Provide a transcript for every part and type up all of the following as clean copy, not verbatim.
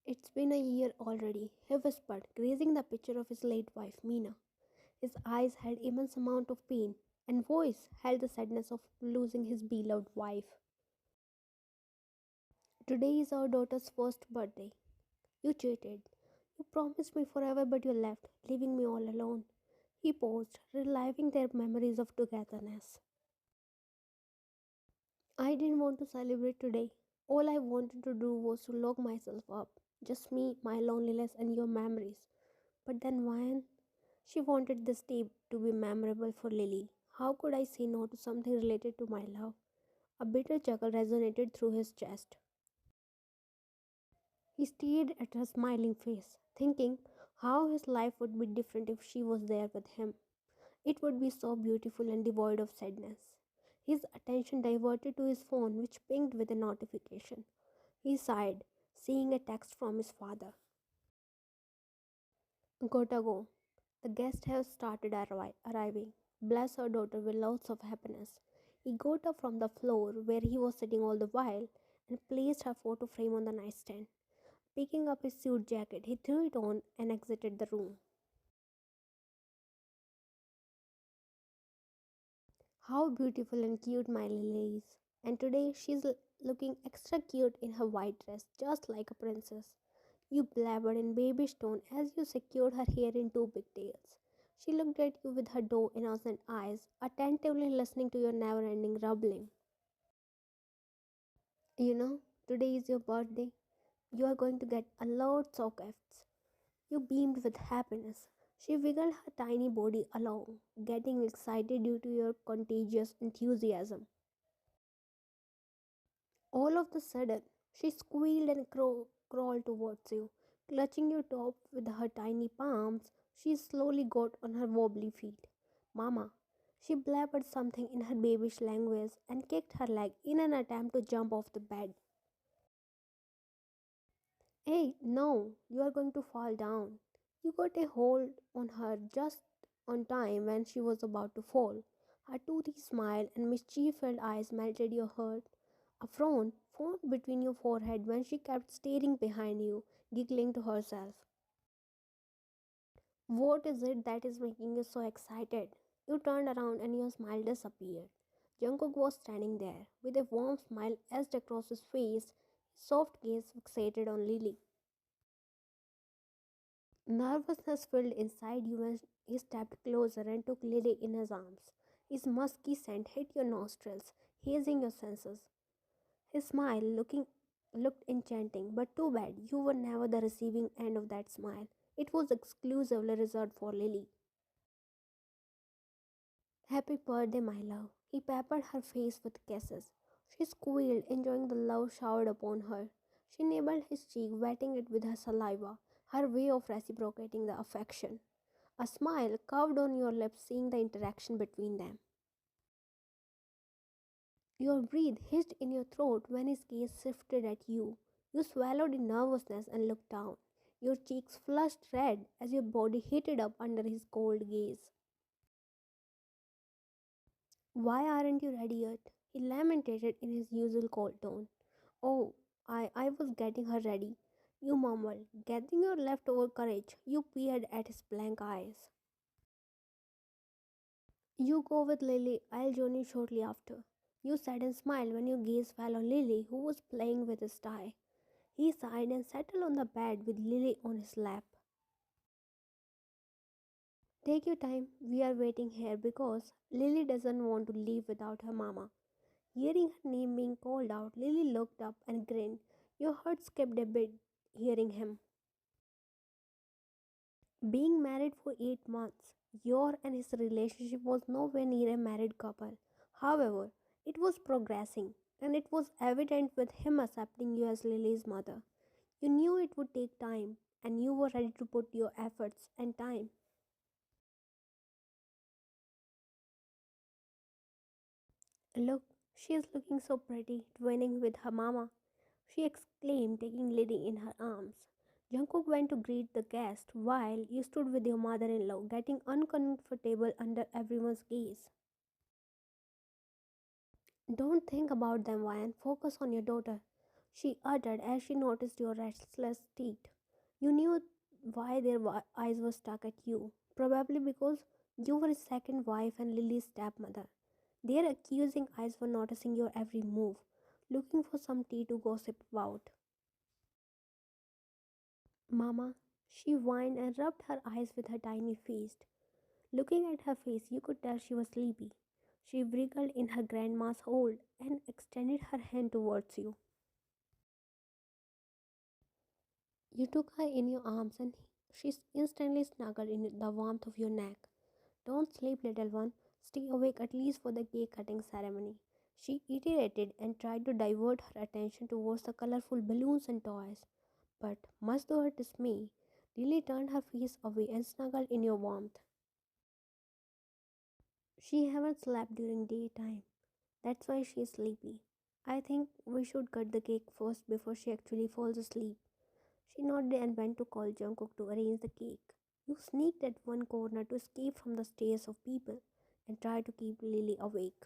It's been a year already, he whispered, grazing the picture of his late wife, Meena. His eyes held immense amount of pain, and voice held the sadness of losing his beloved wife. Today is our daughter's first birthday. You cheated. You promised me forever, but you left, leaving me all alone. He paused, reliving their memories of togetherness. I didn't want to celebrate today. All I wanted to do was to lock myself up. Just me, my loneliness, and your memories. But then when she wanted this day to be memorable for Lily, how could I say no to something related to my love? A bitter chuckle resonated through his chest. He stared at her smiling face, thinking how his life would be different if she was there with him. It would be so beautiful and devoid of sadness. His attention diverted to his phone, which pinged with a notification. He sighed, seeing a text from his father. Gotta go. The guests have started arriving. Bless her daughter with lots of happiness. He got up from the floor where he was sitting all the while and placed her photo frame on the nightstand. Picking up his suit jacket, he threw it on and exited the room. How beautiful and cute my Lily is. And today she's looking extra cute in her white dress, just like a princess. You blabbered in babish tone as you secured her hair in two pigtails. She looked at you with her doe innocent eyes, attentively listening to your never ending rumbling. You know, today is your birthday. You are going to get a lot of gifts. You beamed with happiness. She wiggled her tiny body along, getting excited due to your contagious enthusiasm. All of the sudden, she squealed and crawled towards you. Clutching your top with her tiny palms, she slowly got on her wobbly feet. Mama, she blabbered something in her babyish language and kicked her leg in an attempt to jump off the bed. Hey, no, you are going to fall down. You got a hold on her just on time when she was about to fall. Her toothy smile and mischief filled eyes melted your heart. A frown formed between your forehead when she kept staring behind you, giggling to herself. What is it that is making you so excited? You turned around and your smile disappeared. Jungkook was standing there, with a warm smile etched across his face, his soft gaze fixated on Lily. Nervousness filled inside you when he stepped closer and took Lily in his arms. His musky scent hit your nostrils, hazing your senses. His smile looked enchanting, but too bad you were never the receiving end of that smile. It was exclusively reserved for Lily. Happy birthday, my love. He peppered her face with kisses. She squealed, enjoying the love showered upon her. She nibbled his cheek, wetting it with her saliva, her way of reciprocating the affection. A smile curved on your lips, seeing the interaction between them. Your breath hissed in your throat when his gaze shifted at you. You swallowed in nervousness and looked down. Your cheeks flushed red as your body heated up under his cold gaze. Why aren't you ready yet? He lamented in his usual cold tone. Oh, I was getting her ready. You mumbled, gathering your leftover courage. You peered at his blank eyes. You go with Lily, I'll join you shortly after. You said and smiled when your gaze fell on Lily, who was playing with his tie. He sighed and settled on the bed with Lily on his lap. Take your time, we are waiting here because Lily doesn't want to leave without her mama. Hearing her name being called out, Lily looked up and grinned. Your heart skipped a bit hearing him. Being married for 8 months, your and his relationship was nowhere near a married couple. However, it was progressing, and it was evident with him accepting you as Lily's mother. You knew it would take time, and you were ready to put your efforts and time. Look, she is looking so pretty, twinning with her mama, she exclaimed, taking Lily in her arms. Jungkook went to greet the guest while you stood with your mother-in-law, getting uncomfortable under everyone's gaze. Don't think about them, Ryan. Focus on your daughter. she uttered as she noticed your restless state. You knew why their eyes were stuck at you, probably because you were his second wife and Lily's stepmother. Their accusing eyes were noticing your every move, looking for some tea to gossip about. Mama, she whined and rubbed her eyes with her tiny fist. Looking at her face, you could tell she was sleepy. She wriggled in her grandma's hold and extended her hand towards you. You took her in your arms and she instantly snuggled in the warmth of your neck. Don't sleep, little one. Stay awake at least for the cake cutting ceremony. She iterated and tried to divert her attention towards the colorful balloons and toys. But, much to her dismay, Lily turned her face away and snuggled in your warmth. She haven't slept during daytime. That's why she's sleepy. I think we should cut the cake first before she actually falls asleep. She nodded and went to call Jungkook to arrange the cake. You sneaked at one corner to escape from the stares of people and tried to keep Lily awake.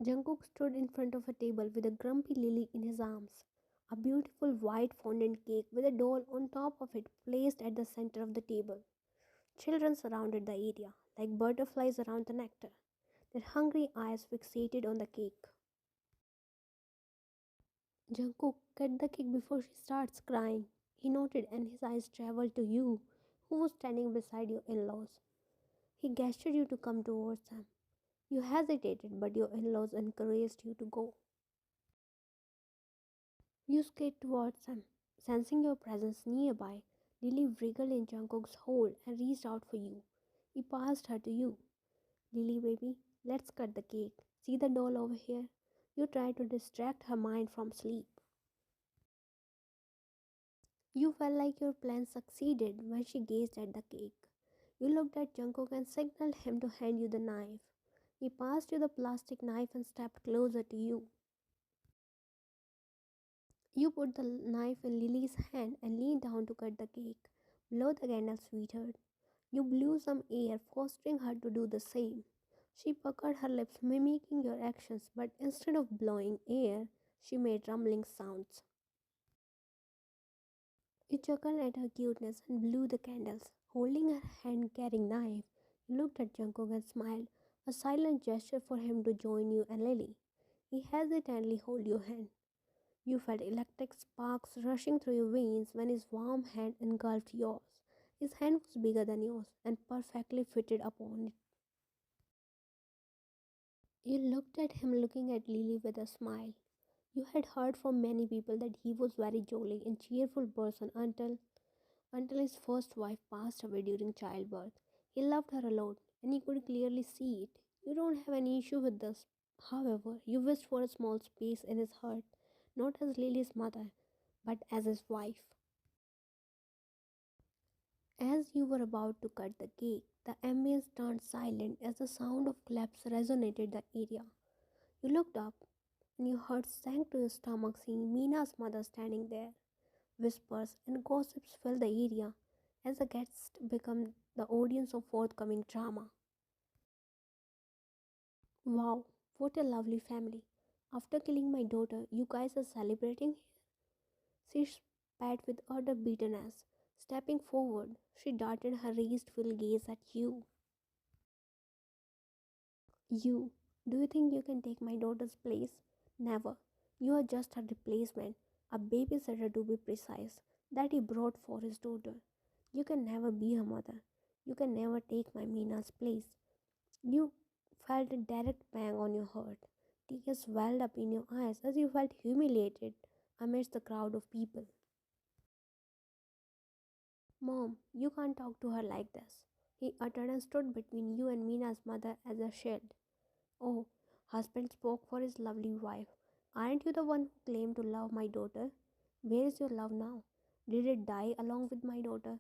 Jungkook stood in front of a table with a grumpy Lily in his arms. A beautiful white fondant cake with a doll on top of it placed at the center of the table. Children surrounded the area, like butterflies around the nectar, their hungry eyes fixated on the cake. Jungkook, cut the cake before she starts crying. He nodded and his eyes traveled to you, who was standing beside your in-laws. He gestured you to come towards them. You hesitated, but your in-laws encouraged you to go. You skated towards them, sensing your presence nearby. Lily wriggled in Jungkook's hold and reached out for you. He passed her to you. Lily baby, let's cut the cake. See the doll over here? You tried to distract her mind from sleep. You felt like your plan succeeded when she gazed at the cake. You looked at Jungkook and signaled him to hand you the knife. He passed you the plastic knife and stepped closer to you. You put the knife in Lily's hand and leaned down to cut the cake. Blow the candle, sweetheart. You blew some air, fostering her to do the same. She puckered her lips, mimicking your actions, but instead of blowing air, she made rumbling sounds. You chuckled at her cuteness and blew the candles. Holding her hand carrying knife, you looked at Jungkook and smiled, a silent gesture for him to join you and Lily. He hesitantly held your hand. You felt electric sparks rushing through your veins when his warm hand engulfed yours. His hand was bigger than yours and perfectly fitted upon it. You looked at him looking at Lily with a smile. You had heard from many people that he was very jolly and cheerful person until his first wife passed away during childbirth. He loved her a lot and you could clearly see it. You don't have any issue with this. However, you wished for a small space in his heart, not as Lily's mother, but as his wife. As you were about to cut the cake, the ambience turned silent as the sound of claps resonated the area. You looked up and your heart sank to your stomach seeing Mina's mother standing there. Whispers and gossips filled the area as the guests became the audience of forthcoming drama. Wow, what a lovely family. After killing my daughter, you guys are celebrating here? She spat with utter bitterness. Stepping forward, she darted her rageful gaze at you. You, do you think you can take my daughter's place? Never. You are just a replacement, a babysitter to be precise, that he brought for his daughter. You can never be her mother. You can never take my Mina's place. You felt a direct pang on your heart. Tears welled up in your eyes as you felt humiliated amidst the crowd of people. Mom, you can't talk to her like this. He uttered and stood between you and Mina's mother as a shield. Oh, husband spoke for his lovely wife. Aren't you the one who claimed to love my daughter? Where is your love now? Did it die along with my daughter?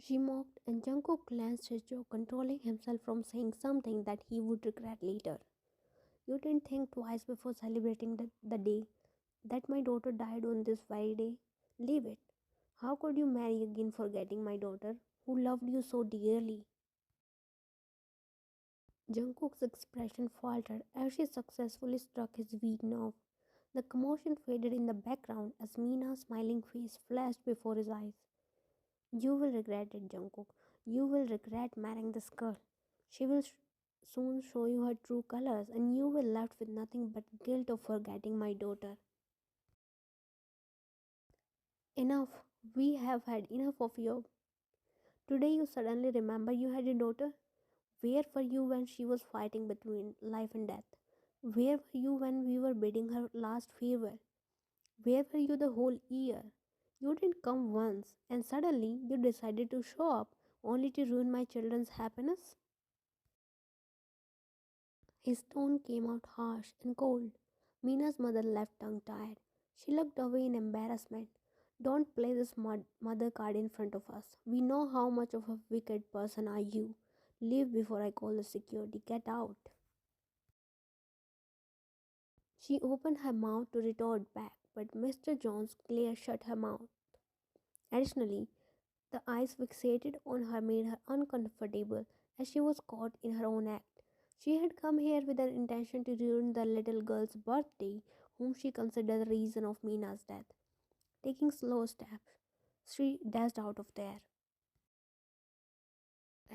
She mocked, and Jungkook glanced his jaw, controlling himself from saying something that he would regret later. You didn't think twice before celebrating the day that my daughter died on this very day? Leave it. How could you marry again forgetting my daughter, who loved you so dearly? Jungkook's expression faltered as she successfully struck his weak nerve. The commotion faded in the background as Mina's smiling face flashed before his eyes. You will regret it, Jungkook. You will regret marrying this girl. She will soon show you her true colors, and you will left with nothing but guilt of forgetting my daughter. Enough. We have had enough of you. Today you suddenly remember you had a daughter? Where were you when she was fighting between life and death? Where were you when we were bidding her last farewell? Where were you the whole year? You didn't come once, and suddenly you decided to show up only to ruin my children's happiness? His tone came out harsh and cold. Mina's mother left tongue tied. She looked away in embarrassment. Don't play this mother card in front of us. We know how much of a wicked person are you. Leave before I call the security. Get out. She opened her mouth to retort back, but Mr. Jones' glare shut her mouth. Additionally, the eyes fixated on her made her uncomfortable as she was caught in her own act. She had come here with an intention to ruin the little girl's birthday, whom she considered the reason of Mina's death. Taking slow steps, she dashed out of there.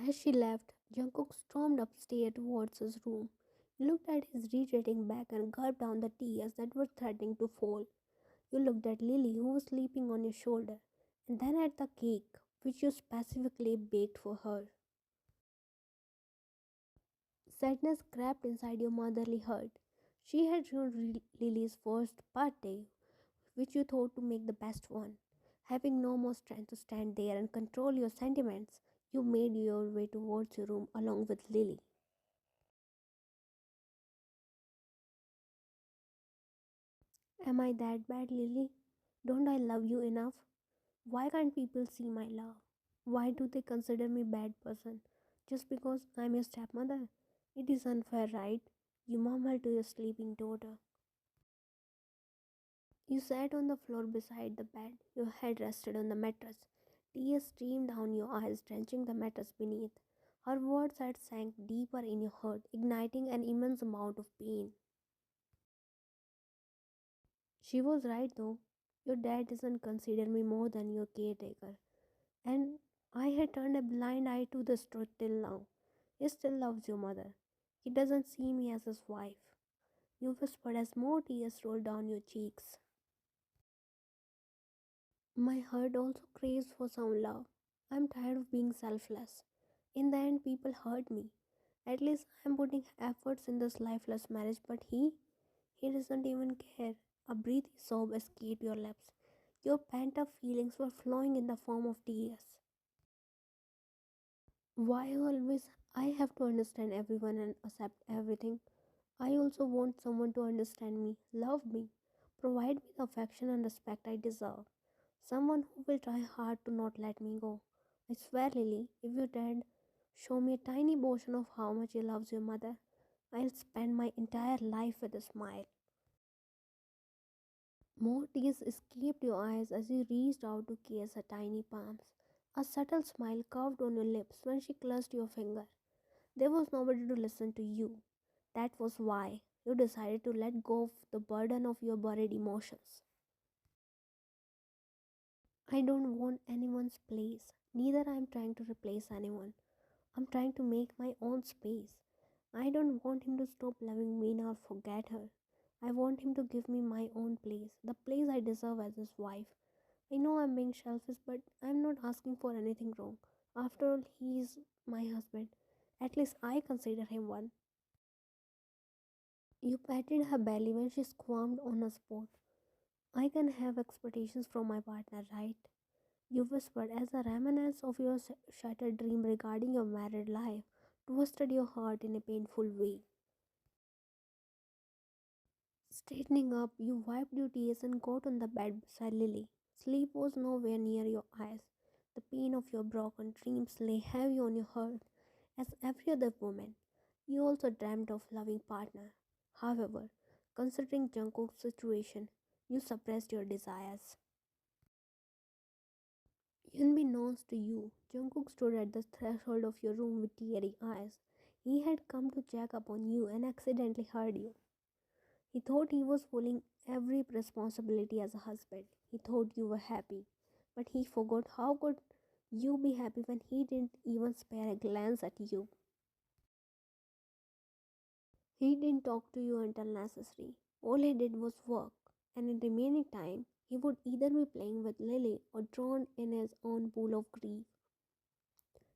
As she left, Jungkook stormed upstairs towards his room. He looked at his retreating back and gulped down the tears that were threatening to fall. You looked at Lily, who was sleeping on your shoulder, and then at the cake, which you specifically baked for her. Sadness crept inside your motherly heart. She had ruined Lily's first birthday, which you thought to make the best one. Having no more strength to stand there and control your sentiments, you made your way towards your room along with Lily. Am I that bad, Lily? Don't I love you enough? Why can't people see my love? Why do they consider me bad person just because I'm your stepmother? It is unfair, right? You mumbled to your sleeping daughter. You sat on the floor beside the bed, your head rested on the mattress. Tears streamed down your eyes, drenching the mattress beneath. Her words had sank deeper in your heart, igniting an immense amount of pain. She was right though. Your dad doesn't consider me more than your caretaker. And I had turned a blind eye to this truth till now. He still loves your mother. He doesn't see me as his wife. You whispered as more tears rolled down your cheeks. My heart also craves for some love. I'm tired of being selfless. In the end, people hurt me. At least I'm putting efforts in this lifeless marriage, but he doesn't even care. A breathy sob escaped your lips. Your pent up feelings were flowing in the form of tears. Why always I have to understand everyone and accept everything? I also want someone to understand me, love me, provide me the affection and respect I deserve. Someone who will try hard to not let me go. I swear, Lily, if your dad show me a tiny portion of how much he loves your mother, I'll spend my entire life with a smile. More tears escaped your eyes as you reached out to kiss her tiny palms. A subtle smile curved on your lips when she clutched your finger. There was nobody to listen to you. That was why you decided to let go of the burden of your buried emotions. I don't want anyone's place. Neither I am trying to replace anyone. I'm trying to make my own space. I don't want him to stop loving me or forget her. I want him to give me my own place, the place I deserve as his wife. I know I'm being selfish, but I'm not asking for anything wrong. After all, he is my husband. At least I consider him one. You patted her belly when she squirmed on a spot. I can have expectations from my partner, right? You whispered as the remnants of your shattered dream regarding your married life twisted your heart in a painful way. Straightening up, you wiped your tears and got on the bed beside Lily. Sleep was nowhere near your eyes. The pain of your broken dreams lay heavy on your heart, as every other woman. You also dreamt of loving partner. However, considering Jungkook's situation, you suppressed your desires. Unbeknownst to you, Jungkook stood at the threshold of your room with teary eyes. He had come to check upon you and accidentally heard you. He thought he was pulling every responsibility as a husband. He thought you were happy. But he forgot how could you be happy when he didn't even spare a glance at you. He didn't talk to you until necessary. All he did was work, and in remaining time, he would either be playing with Lily or drowned in his own pool of grief.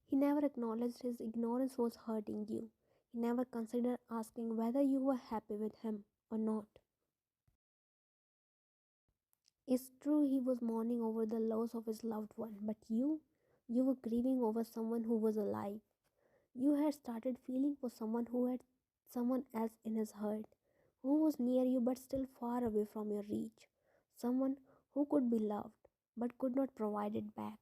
He never acknowledged his ignorance was hurting you. He never considered asking whether you were happy with him or not. It's true he was mourning over the loss of his loved one, but you were grieving over someone who was alive. You had started feeling for someone who had someone else in his heart, who was near you but still far away from your reach, someone who could be loved but could not provide it back.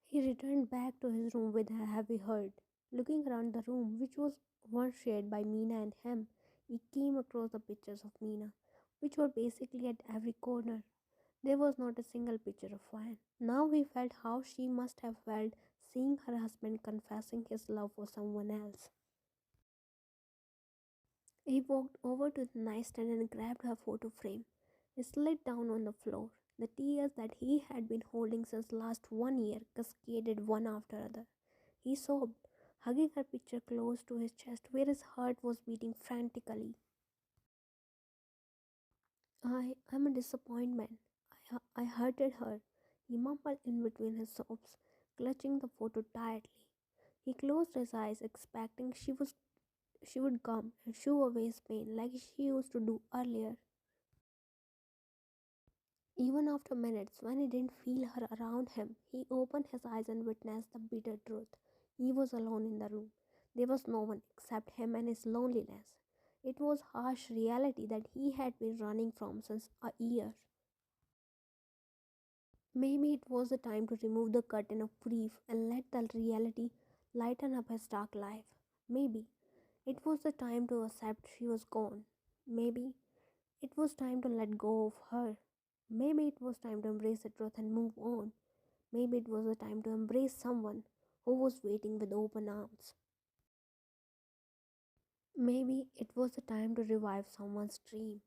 He returned back to his room with a heavy heart. Looking around the room, which was once shared by Mina and him, he came across the pictures of Mina, which were basically at every corner. There was not a single picture of Fan. Now he felt how she must have felt seeing her husband confessing his love for someone else. He walked over to the nightstand and grabbed her photo frame. He slid down on the floor. The tears that he had been holding since last 1 year cascaded one after another. He sobbed, hugging her picture close to his chest where his heart was beating frantically. I'm a disappointment. I hurted her, he mumbled in between his sobs, clutching the photo tightly. He closed his eyes, expecting she would come and shoo away his pain like she used to do earlier. Even after minutes, when he didn't feel her around him, he opened his eyes and witnessed the bitter truth. He was alone in the room. There was no one except him and his loneliness. It was harsh reality that he had been running from since a year. Maybe it was the time to remove the curtain of grief and let the reality lighten up his dark life. Maybe it was the time to accept she was gone. Maybe it was time to let go of her. Maybe it was time to embrace the truth and move on. Maybe it was the time to embrace someone who was waiting with open arms. Maybe it was the time to revive someone's dream.